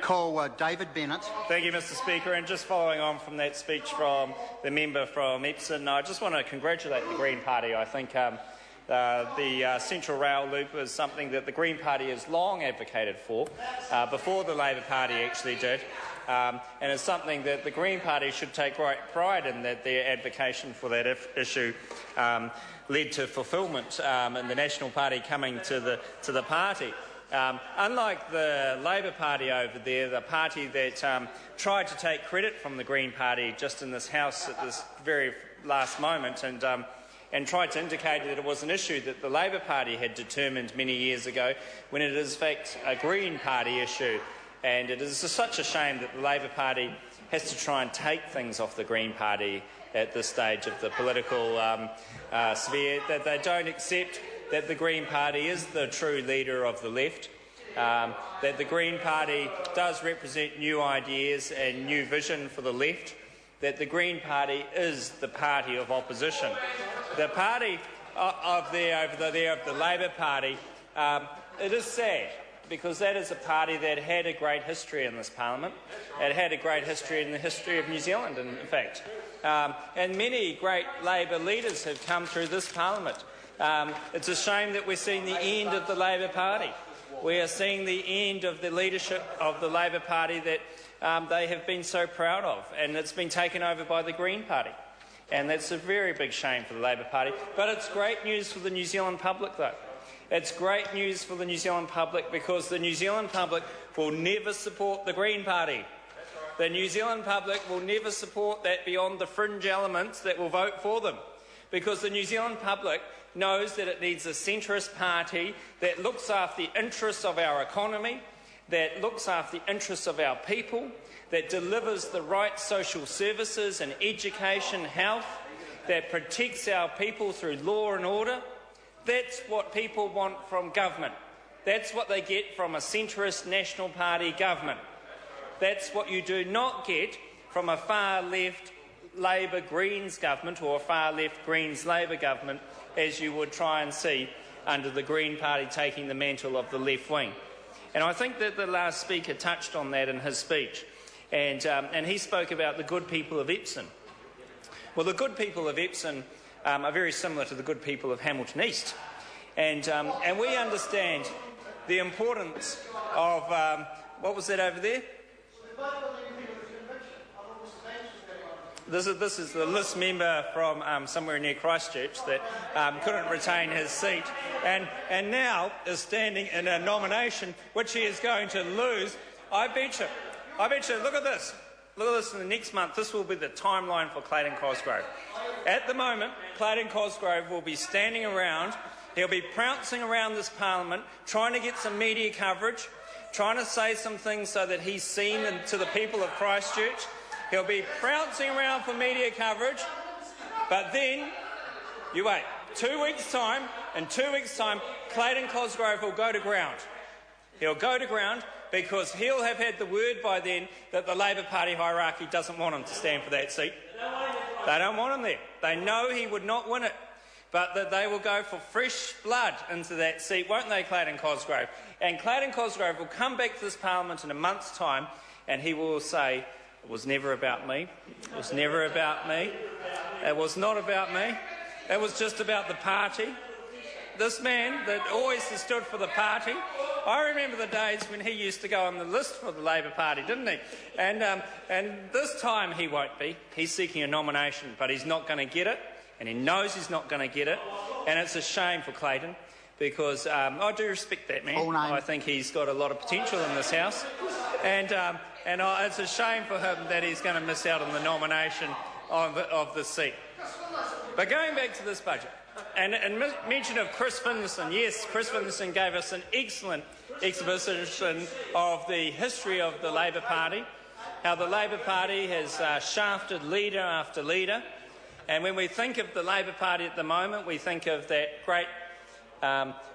call David Bennett. Thank you, Mr Speaker. And just following on from that speech from the member from Epsom, I just want to congratulate the Green Party. I think the Central Rail Loop is something that the Green Party has long advocated for, before the Labor Party actually did. And it's something that the Green Party should take great pride in, that their advocation for that issue led to fulfilment in the National Party coming to the party. Unlike the Labor Party over there, the party that tried to take credit from the Green Party just in this House at this very last moment and tried to indicate that it was an issue that the Labor Party had determined many years ago, when it is in fact a Green Party issue. And it is such a shame that the Labor Party has to try and take things off the Green Party at this stage of the political sphere, that they don't accept that the Green Party is the true leader of the left, that the Green Party does represent new ideas and new vision for the left, that the Green Party is the party of opposition. The party over there of the Labor Party, it is sad, because that is a party that had a great history in this parliament. It had a great history in the history of New Zealand, in fact. And many great Labor leaders have come through this parliament. It's a shame that we're seeing the end of the Labor Party. We are seeing the end of the leadership of the Labor Party that they have been so proud of, and it's been taken over by the Green Party. And that's a very big shame for the Labor Party. But it's great news for the New Zealand public, though. It's great news for the New Zealand public, because the New Zealand public will never support the Green Party. The New Zealand public will never support that beyond the fringe elements that will vote for them, because the New Zealand public knows that it needs a centrist party that looks after the interests of our economy, that looks after the interests of our people, that delivers the right social services and education, health, that protects our people through law and order. That's what people want from government. That's what they get from a centrist National Party government. That's what you do not get from a far-left Labor Greens government, or a far-left Greens Labor government, as you would try and see under the Green Party taking the mantle of the left wing. And I think that the last speaker touched on that in his speech, and he spoke about the good people of Epsom. Well, the good people of Epsom are very similar to the good people of Hamilton East, and we understand the importance of what was that over there? This is the list member from somewhere near Christchurch that couldn't retain his seat, and now is standing in a nomination which he is going to lose. I bet you. Look at this. Look at this in the next month. This will be the timeline for Clayton Cosgrove. At the moment, Clayton Cosgrove will be standing around. He'll be pouncing around this parliament, trying to get some media coverage, trying to say some things so that he's seen to the people of Christchurch. He'll be pouncing around for media coverage, but then, you wait, 2 weeks' time, in 2 weeks' time, Clayton Cosgrove will go to ground. He'll go to ground because he'll have had the word by then that the Labor Party hierarchy doesn't want him to stand for that seat. They don't want him there. They know he would not win it, but that they will go for fresh blood into that seat, won't they, Clayton Cosgrove? And Clayton Cosgrove will come back to this parliament in a month's time, and he will say, "It was never about me. It was never about me. It was not about me. It was just about the party." This man that always has stood for the party. I remember the days when he used to go on the list for the Labor Party, didn't he? And this time he won't be. He's seeking a nomination, but he's not going to get it, and he knows he's not going to get it. And it's a shame for Clayton, because I do respect that man. I think he's got a lot of potential in this House. And it's a shame for him that he's going to miss out on the nomination of the seat. But going back to this budget, and mention of Chris Finlayson, yes, Chris Finlayson gave us an excellent exposition of the history of the Labor Party, how the Labor Party has shafted leader after leader. And when we think of the Labor Party at the moment, we think of that great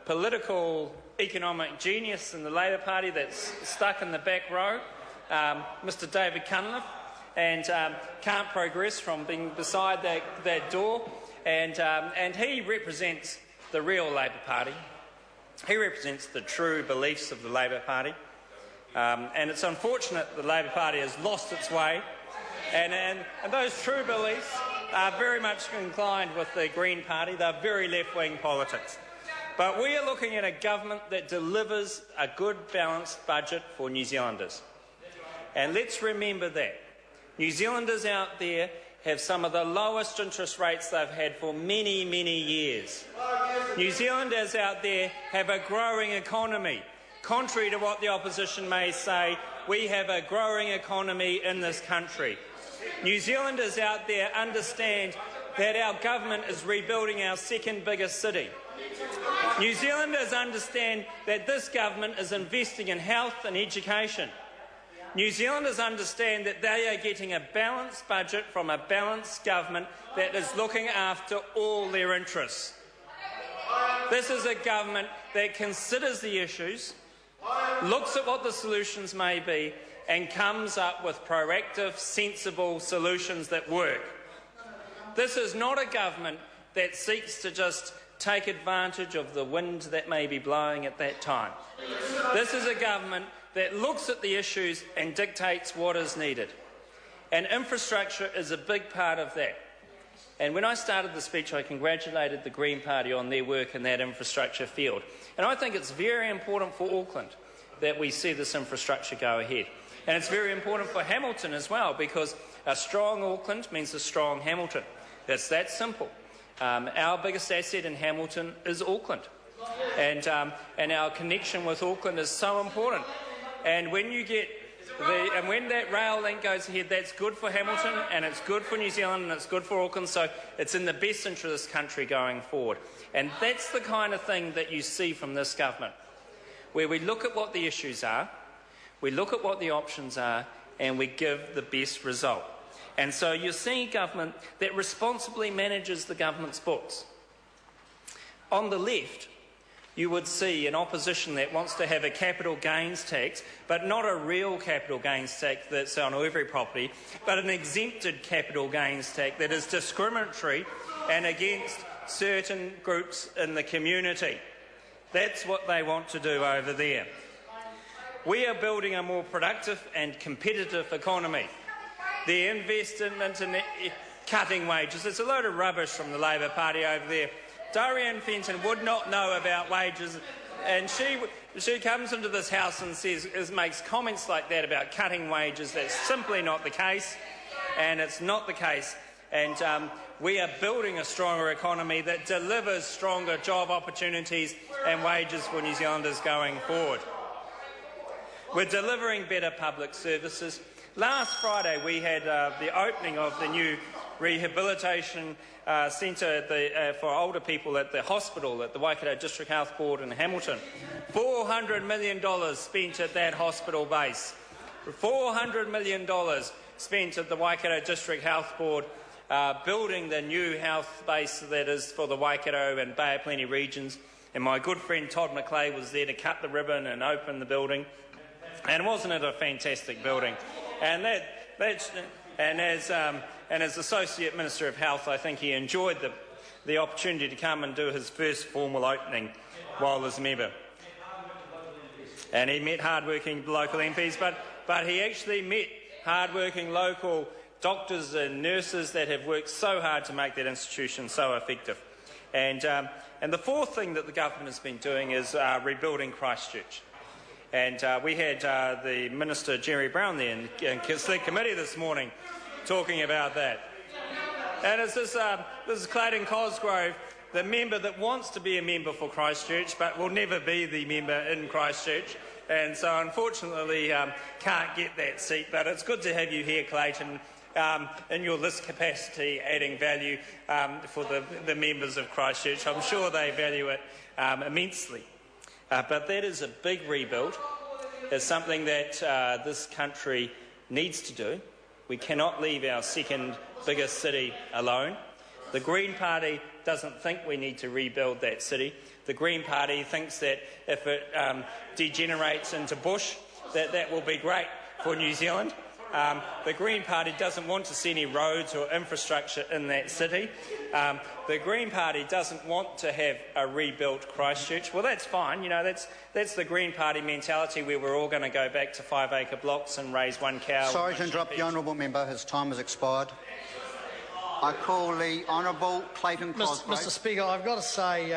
political economic genius in the Labor Party that's stuck in the back row, Mr David Cunliffe, and can't progress from being beside that door. And he represents the real Labor Party. He represents the true beliefs of the Labor Party. And it's unfortunate the Labor Party has lost its way, and those true beliefs are very much inclined with the Green Party. They're very left-wing politics. But we are looking at a government that delivers a good, balanced budget for New Zealanders. And let's remember that. New Zealanders out there have some of the lowest interest rates they've had for many, many years. New Zealanders out there have a growing economy. Contrary to what the opposition may say, we have a growing economy in this country. New Zealanders out there understand that our government is rebuilding our second biggest city. New Zealanders understand that this government is investing in health and education. New Zealanders understand that they are getting a balanced budget from a balanced government that is looking after all their interests. This is a government that considers the issues, looks at what the solutions may be, and comes up with proactive, sensible solutions that work. This is not a government that seeks to just take advantage of the wind that may be blowing at that time. This is a government that looks at the issues and dictates what is needed. And infrastructure is a big part of that. And when I started the speech, I congratulated the Green Party on their work in that infrastructure field. And I think it's very important for Auckland that we see this infrastructure go ahead. And it's very important for Hamilton as well, because a strong Auckland means a strong Hamilton. It's that simple. Our biggest asset in Hamilton is Auckland, and our connection with Auckland is so important. And when you get when that rail link goes ahead, that's good for Hamilton, and it's good for New Zealand, and it's good for Auckland. So it's in the best interest of this country going forward. And that's the kind of thing that you see from this government, where we look at what the issues are, we look at what the options are, and we give the best result. And so you're seeing a government that responsibly manages the government's books. On the left, you would see an opposition that wants to have a capital gains tax, but not a real capital gains tax that's on every property, but an exempted capital gains tax that is discriminatory and against certain groups in the community. That's what they want to do over there. We are building a more productive and competitive economy. They're investing into cutting wages. It's a load of rubbish from the Labor Party over there. Dorian Fenton would not know about wages, and she comes into this house and makes comments like that about cutting wages. That's simply not the case, and it's not the case. And we are building a stronger economy that delivers stronger job opportunities and wages for New Zealanders going forward. We're delivering better public services. Last Friday we had the opening of the new rehabilitation centre for older people at the hospital at the Waikato District Health Board in Hamilton. $400 million spent at that hospital base. $400 million spent at the Waikato District Health Board building the new health base that is for the Waikato and Bay of Plenty regions. And my good friend Todd McClay was there to cut the ribbon and open the building. And wasn't it a fantastic building? And as Associate Minister of Health, I think he enjoyed the opportunity to come and do his first formal opening while as member. And he met hard-working local MPs, but he actually met hard-working local doctors and nurses that have worked so hard to make that institution so effective. And the fourth thing that the government has been doing is rebuilding Christchurch. And we had the Minister Jerry Brown there in Select Committee this morning talking about that. And this is Clayton Cosgrove, the member that wants to be a member for Christchurch but will never be the member in Christchurch. And so unfortunately can't get that seat. But it's good to have you here, Clayton, in your list capacity, adding value for the members of Christchurch. I'm sure they value it immensely. But that is a big rebuild. It's something that this country needs to do. We cannot leave our second biggest city alone. The Green Party doesn't think we need to rebuild that city. The Green Party thinks that if it degenerates into bush, that will be great for New Zealand. The Green Party doesn't want to see any roads or infrastructure in that city. The Green Party doesn't want to have a rebuilt Christchurch. Well, that's fine. You know, that's the Green Party mentality where we're all going to go back to 5-acre blocks and raise one cow. Sorry to interrupt the honourable member. His time has expired. I call the Honourable Clayton Cosgrave. Mr. Speaker, I've got to say,